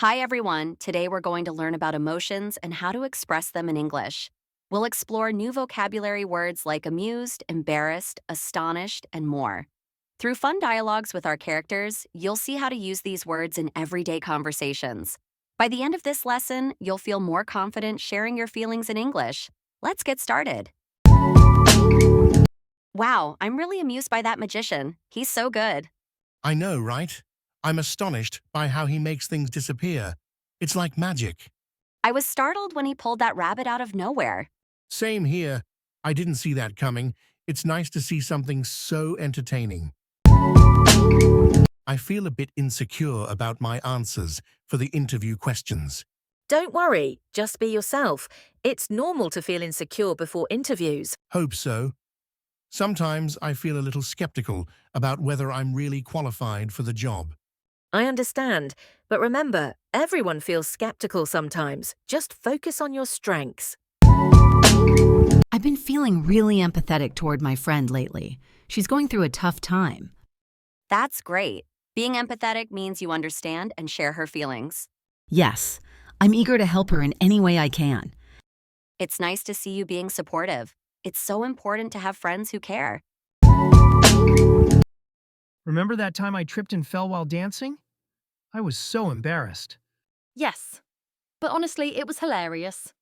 Hi, everyone. Today we're going to learn about emotions and how to express them in English. We'll explore new vocabulary words like amused, embarrassed, astonished, and more. Through fun dialogues with our characters, you'll see how to use these words in everyday conversations. By the end of this lesson, you'll feel more confident sharing your feelings in English. Let's get started. Wow, I'm really amused by that magician. He's so good. I know, right? I'm astonished by how he makes things disappear. It's like magic. I was startled when he pulled that rabbit out of nowhere. Same here. I didn't see that coming. It's nice to see something so entertaining. I feel a bit insecure about my answers for the interview questions. Don't worry, just be yourself. It's normal to feel insecure before interviews. Hope so. Sometimes I feel a little skeptical about whether I'm really qualified for the job. I understand, but remember, everyone feels skeptical sometimes. Just focus on your strengths. I've been feeling really empathetic toward my friend lately. She's going through a tough time. That's great. Being empathetic means you understand and share her feelings. Yes, I'm eager to help her in any way I can. It's nice to see you being supportive. It's so important to have friends who care. Remember that time I tripped and fell while dancing? I was so embarrassed. Yes, but honestly, it was hilarious.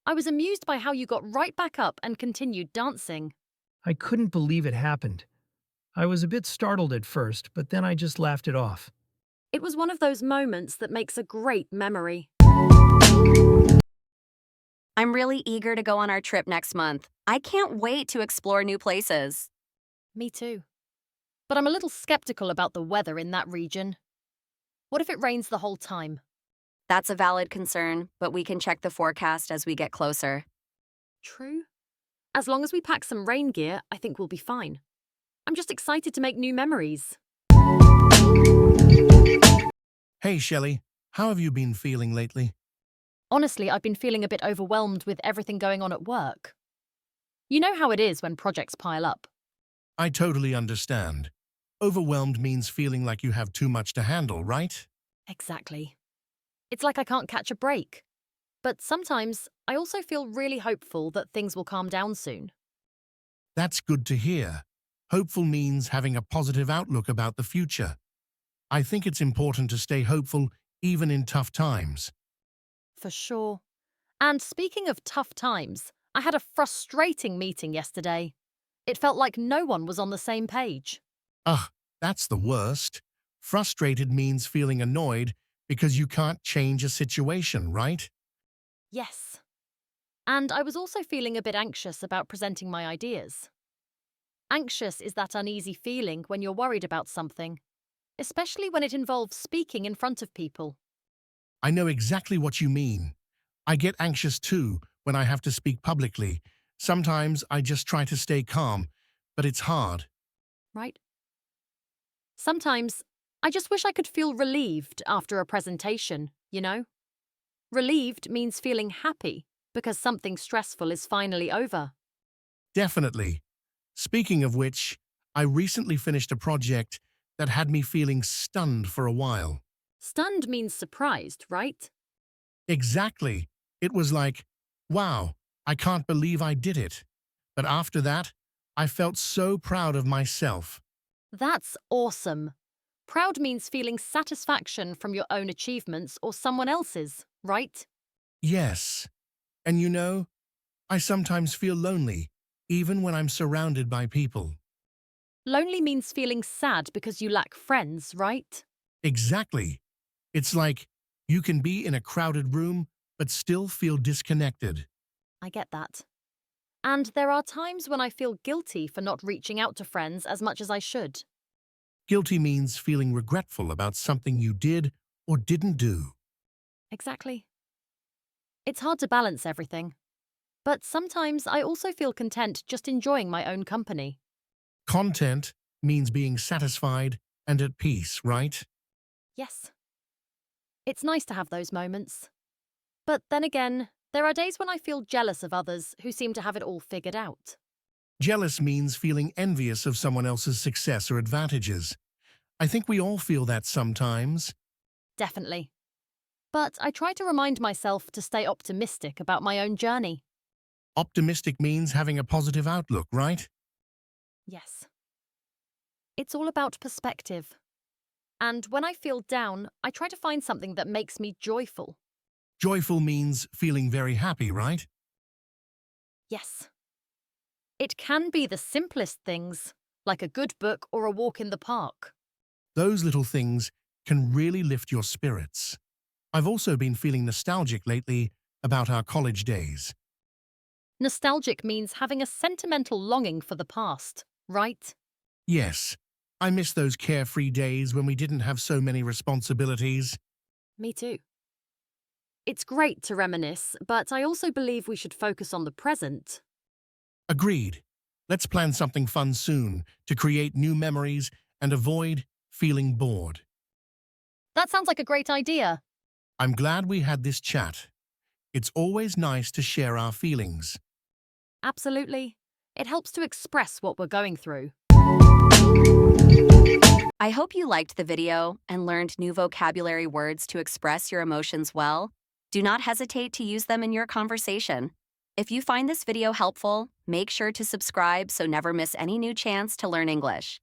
I was amused by how you got right back up and continued dancing. I couldn't believe it happened. I was a bit startled at first, but then I just laughed it off. It was one of those moments that makes a great memory. I'm really eager to go on our trip next month. I can't wait to explore new places. Me too. But I'm a little skeptical about the weather in that region. What if it rains the whole time? That's a valid concern, but we can check the forecast as we get closer. True. As long as we pack some rain gear, I think we'll be fine. I'm just excited to make new memories. Hey, Shelley, how have you been feeling lately? Honestly, I've been feeling a bit overwhelmed with everything going on at work. You know how it is when projects pile up. I totally understand. Overwhelmed means feeling like you have too much to handle, right? Exactly. It's like I can't catch a break. But sometimes I also feel really hopeful that things will calm down soon. That's good to hear. Hopeful means having a positive outlook about the future. I think it's important to stay hopeful even in tough times. For sure. And speaking of tough times, I had a frustrating meeting yesterday. It felt like no one was on the same page. Ugh, that's the worst. Frustrated means feeling annoyed because you can't change a situation, right? Yes. And I was also feeling a bit anxious about presenting my ideas. Anxious is that uneasy feeling when you're worried about something, especially when it involves speaking in front of people. I know exactly what you mean. I get anxious too when I have to speak publicly. Sometimes I just try to stay calm, but it's hard. Right? Sometimes I just wish I could feel relieved after a presentation, you know? Relieved means feeling happy because something stressful is finally over. Definitely. Speaking of which, I recently finished a project that had me feeling stunned for a while. Stunned means surprised, right? Exactly. It was like, wow, I can't believe I did it. But after that, I felt so proud of myself. That's awesome. Proud means feeling satisfaction from your own achievements or someone else's, right? Yes. And you know, I sometimes feel lonely, even when I'm surrounded by people. Lonely means feeling sad because you lack friends, right? Exactly. It's like you can be in a crowded room, but still feel disconnected. I get that. And there are times when I feel guilty for not reaching out to friends as much as I should. Guilty means feeling regretful about something you did or didn't do. Exactly. It's hard to balance everything. But sometimes I also feel content just enjoying my own company. Content means being satisfied and at peace, right? Yes. It's nice to have those moments. But then again, there are days when I feel jealous of others who seem to have it all figured out. Jealous means feeling envious of someone else's success or advantages. I think we all feel that sometimes. Definitely. But I try to remind myself to stay optimistic about my own journey. Optimistic means having a positive outlook, right? Yes. It's all about perspective. And when I feel down, I try to find something that makes me joyful. Joyful means feeling very happy, right? Yes. It can be the simplest things, like a good book or a walk in the park. Those little things can really lift your spirits. I've also been feeling nostalgic lately about our college days. Nostalgic means having a sentimental longing for the past, right? Yes, I miss those carefree days when we didn't have so many responsibilities. Me too. It's great to reminisce, but I also believe we should focus on the present. Agreed. Let's plan something fun soon to create new memories and avoid feeling bored. That sounds like a great idea. I'm glad we had this chat. It's always nice to share our feelings. Absolutely. It helps to express what we're going through. I hope you liked the video and learned new vocabulary words to express your emotions well. Do not hesitate to use them in your conversation. If you find this video helpful, make sure to subscribe so never miss any new chance to learn English.